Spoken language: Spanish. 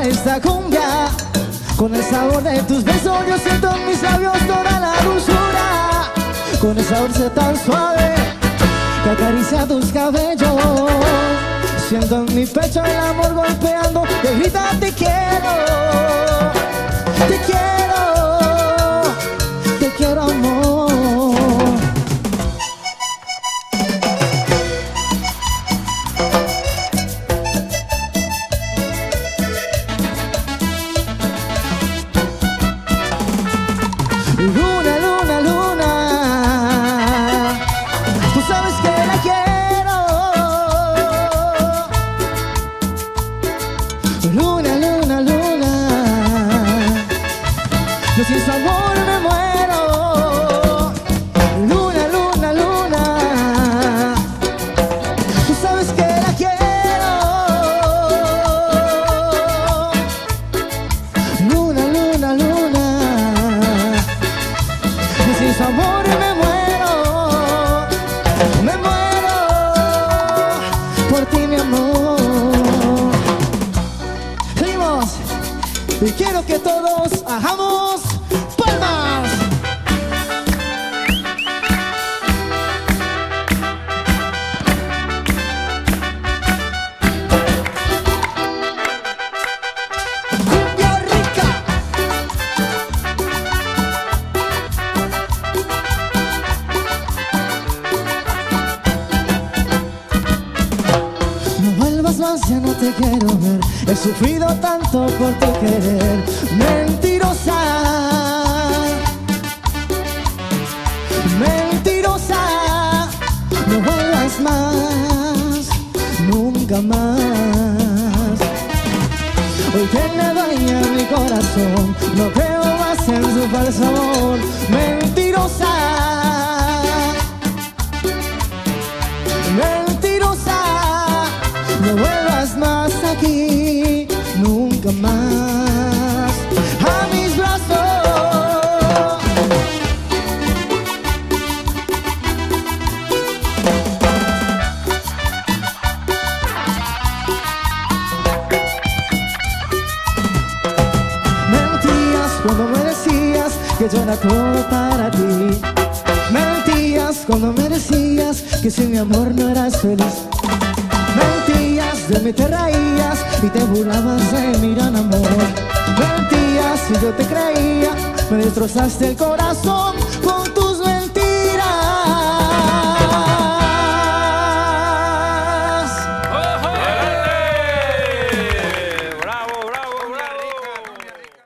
esta cumbia. Con el sabor de tus besos yo siento en mis labios toda la dulzura. Con esa dulce tan suave que acaricia tus cabellos. Siento en mi pecho el amor golpeando, que grita te quiero, te quiero, te quiero amor. Luna, luna, luna, tú sabes que la quiero. Luna, luna, luna, yo sin su amor me muero. Luna, luna, luna, tú sabes que la quiero. Luna, luna, luna, sin su amor me muero por ti mi amor. Seguimos y quiero que todos hagamos palmas. Cumbia rica. No vuelvas más, ya no te quiero ver. He sufrido tanto por tu querer. Mentirosa, mentirosa, no vuelvas más, nunca más. Hoy tiene dueña mi corazón, no creo más en su falso amor. Mentirosa, mentirosa, no vuelvas más aquí, nunca más a mis brazos. Mentías cuando me decías que yo era todo para ti. Mentías cuando me decías que sin mi amor no eras feliz. Mentías, de mí te reías y te burlabas de mi gran amor. Mentías y yo te creía, me destrozaste el corazón.